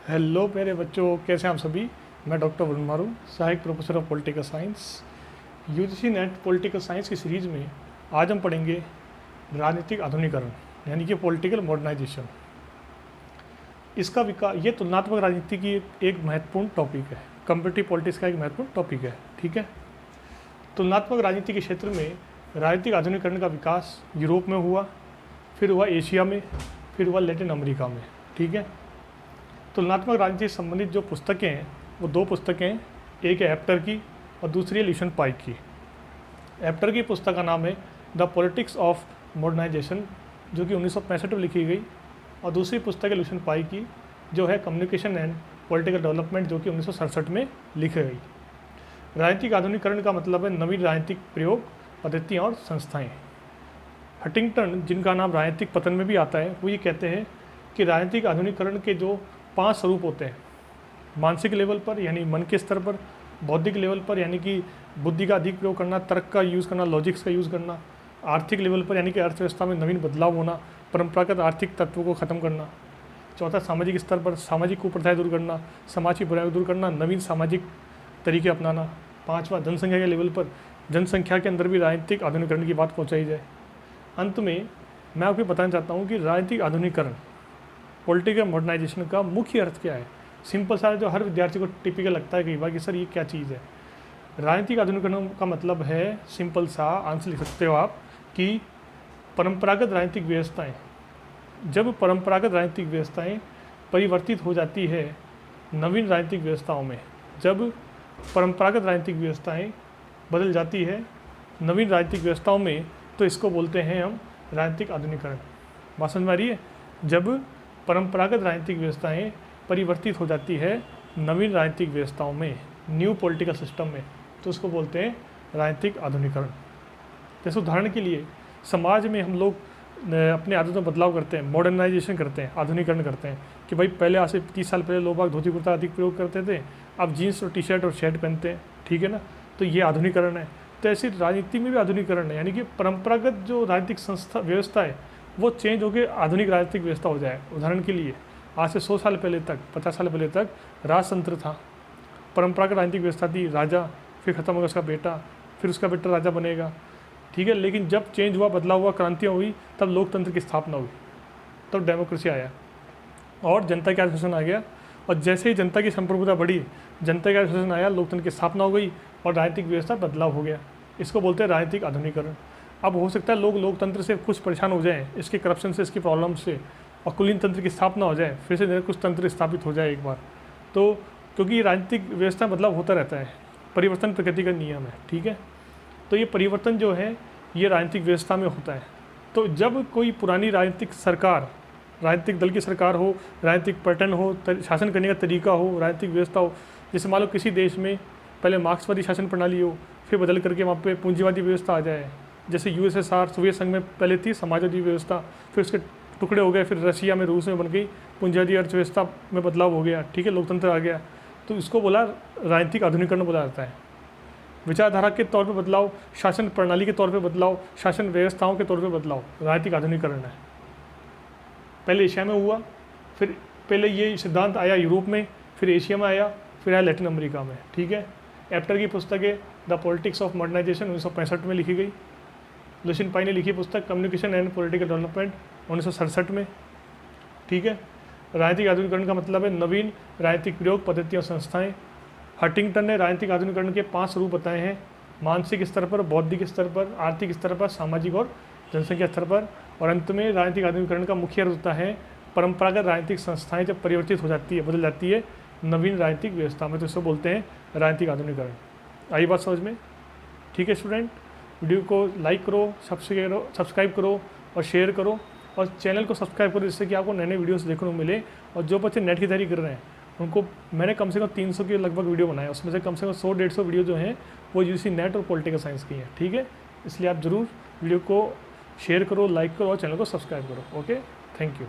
Hello मेरे बच्चों, कैसे हैं आप सभी। मैं डॉक्टर वरुण मारू, सहायक professor of political science. UGC net political science की सीरीज़ में आज हम पढ़ेंगे राजनीतिक आधुनिकरण, यानी कि पॉलिटिकल मॉडर्नाइजेशन। इसका विकास, ये तुलनात्मक राजनीति की एक महत्वपूर्ण टॉपिक है। कंपेटिटिव पॉलिटिक्स का एक महत्वपूर्ण टॉपिक है। ठीक है, तुलनात्मक राजनीति के क्षेत्र में राजनीतिक आधुनिकरण का विकास यूरोप में हुआ, फिर हुआ एशिया में, फिर हुआ लैटिन अमेरिका में। ठीक है, तुलनात्मक राजनीति से संबंधित जो पुस्तकें हैं वो दो पुस्तकें हैं, एक है एप्टर की और दूसरी है ल्यूशन पाइक की। एप्टर की पुस्तक का नाम है द पॉलिटिक्स ऑफ मॉडर्नाइजेशन, जो कि 1965 में लिखी गई, और दूसरी पुस्तक है ल्यूशन पाइक की, जो है कम्युनिकेशन एंड पॉलिटिकल डेवलपमेंट, जो कि 1967 में लिखी गई। राजनीतिक आधुनिकरण का मतलब है नवीन राजनीतिक प्रयोग, पद्धतियाँ और संस्थाएँ। हटिंगटन, जिनका नाम राजनीतिक पतन में भी आता है, वो ये कहते हैं कि राजनीतिक आधुनिकरण के जो 5 स्वरूप होते हैं, मानसिक लेवल पर यानी मन के स्तर पर, बौद्धिक लेवल पर यानी कि बुद्धि का अधिक प्रयोग करना, तर्क का यूज़ करना, लॉजिक्स का यूज़ करना, आर्थिक लेवल पर यानी कि अर्थव्यवस्था में नवीन बदलाव होना, परंपरागत आर्थिक तत्वों को खत्म करना। चौथा, सामाजिक स्तर पर सामाजिक कुप्रथाएं दूर करना, समाज की बुराई दूर करना, नवीन सामाजिक तरीके अपनाना। 5वां, जनसंख्या के लेवल पर जनसंख्या के अंदर भी राजनीतिक आधुनिकरण की बात पहुँचाई जाए। अंत में मैं आपको बताना चाहता हूँ कि राजनीतिक आधुनिकरण, पॉलिटिकल मॉडर्नाइजेशन का मुख्य अर्थ क्या है। सिंपल सा, जो हर विद्यार्थी को टिपिकल लगता है कई बार कि सर ये क्या चीज़ है। राजनीतिक आधुनिकरण का मतलब है, सिंपल सा आंसर लिख सकते हो आप, कि परंपरागत राजनीतिक व्यवस्थाएं, जब परंपरागत राजनीतिक व्यवस्थाएं परिवर्तित हो जाती है नवीन राजनीतिक व्यवस्थाओं में, जब परंपरागत राजनीतिक व्यवस्थाएं बदल जाती है नवीन राजनीतिक व्यवस्थाओं में, तो इसको बोलते हैं हम राजनीतिक आधुनिकरण। बात समझ में आ रही है। जब परंपरागत राजनीतिक व्यवस्थाएं परिवर्तित हो जाती है नवीन राजनीतिक व्यवस्थाओं में, न्यू पॉलिटिकल सिस्टम में, तो उसको बोलते हैं राजनीतिक आधुनिकरण। जैसे उदाहरण के लिए, समाज में हम लोग अपने आदतों में बदलाव करते हैं, मॉडर्नाइजेशन करते हैं, आधुनिकरण करते हैं, कि भाई पहले आज से 30 साल पहले लोग धोती कुर्ता अधिक प्रयोग करते थे, अब जीन्स और टी शर्ट और शर्ट पहनते हैं। ठीक है ना, तो ये आधुनिकरण है। तो ऐसी राजनीति में भी आधुनिकरण है, यानी कि परंपरागत जो राजनीतिक संस्था व्यवस्था है वो चेंज होकर आधुनिक राजनीतिक व्यवस्था हो जाए। उदाहरण के लिए, आज से 100 साल पहले तक, 50 साल पहले तक राजतंत्र था, परंपरागत राजनीतिक व्यवस्था थी, राजा, फिर खत्म होगा उसका बेटा, फिर उसका बेटा राजा बनेगा। ठीक है, लेकिन जब चेंज हुआ, बदलाव हुआ, क्रांतियाँ हुई, तब लोकतंत्र की स्थापना हुई, तब डेमोक्रेसी आया और जनता का शासन आ गया। और जैसे ही जनता की संप्रभुता बढ़ी, जनता का शासन आया, लोकतंत्र की स्थापना हो गई और राजनीतिक व्यवस्था बदलाव हो गया। इसको बोलते हैं राजनीतिक आधुनिकरण। अब हो सकता है लोग लोकतंत्र से कुछ परेशान हो जाएं, इसके करप्शन से, इसकी प्रॉब्लम से, और कुलीन तंत्र की स्थापना हो जाए, फिर से नया कुछ तंत्र स्थापित हो जाए एक बार। तो क्योंकि राजनीतिक व्यवस्था बदलाव होता रहता है, परिवर्तन प्रकृति का नियम है। ठीक है, तो ये परिवर्तन जो है ये राजनीतिक व्यवस्था में होता है। तो जब कोई पुरानी राजनीतिक सरकार, राजनीतिक दल की सरकार हो, राजनीतिक पैटर्न हो, शासन करने का तरीका हो, राजनीतिक व्यवस्था हो, जैसे मान लो किसी देश में पहले मार्क्सवादी शासन प्रणाली हो, फिर बदल करके वहाँ पे पूंजीवादी व्यवस्था आ जाए, जैसे यूएसएसआर, सोवियत संघ में पहले थी समाजवादी व्यवस्था, फिर उसके टुकड़े हो गए, फिर रशिया में, रूस में बन गई पूंजीवादी अर्थव्यवस्था में बदलाव हो गया। ठीक है, लोकतंत्र आ गया, तो इसको बोला राजनीतिक आधुनिकरण बोला जाता है। विचारधारा के तौर पे बदलाव, शासन प्रणाली के तौर पे बदलाव, शासन व्यवस्थाओं के तौर पे बदलाव, राजनीतिक आधुनिकरण है। पहले एशिया में हुआ, फिर पहले ये सिद्धांत आया यूरोप में, फिर एशिया में आया, फिर आया लैटिन अमेरिका में। ठीक है, एप्टर की पुस्तक है द पॉलिटिक्स ऑफ मॉडर्नाइजेशन, 1965 में लिखी गई। ल्यूशन पाइक ने लिखी पुस्तक कम्युनिकेशन एंड पॉलिटिकल डेवलपमेंट, 1967 में। ठीक है, राजनीतिक आधुनिकरण का मतलब है नवीन राजनीतिक प्रयोग, पद्धतियाँ और संस्थाएं। हटिंगटन ने राजनीतिक आधुनिकरण के 5 स्वरूप बताए हैं, मानसिक स्तर पर, बौद्धिक स्तर पर, आर्थिक स्तर पर, सामाजिक और जनसंख्या स्तर पर। और अंत में राजनीतिक आधुनिकरण का मुख्य अर्थ होता है परंपरागत राजनीतिक संस्थाएं जब परिवर्तित हो जाती है, बदल जाती है नवीन राजनीतिक व्यवस्था में, तो इसको बोलते हैं राजनीतिक आधुनिकरण। आई बात समझ में। ठीक है स्टूडेंट, वीडियो को लाइक करो, सब्सक्राइब करो और शेयर करो, और चैनल को सब्सक्राइब करो, जिससे कि आपको नए नए वीडियोस देखने को मिले। और जो बच्चे नेट की तैयारी कर रहे हैं उनको मैंने कम से कम 300 के लगभग वीडियो बनाए, उसमें से कम 100-150 वीडियो जो हैं वो यूजीसी नेट और पॉलिटिकल साइंस की हैं। ठीक है, इसलिए आप ज़रूर वीडियो को शेयर करो, लाइक करो और चैनल को सब्सक्राइब करो। Okay, thank you.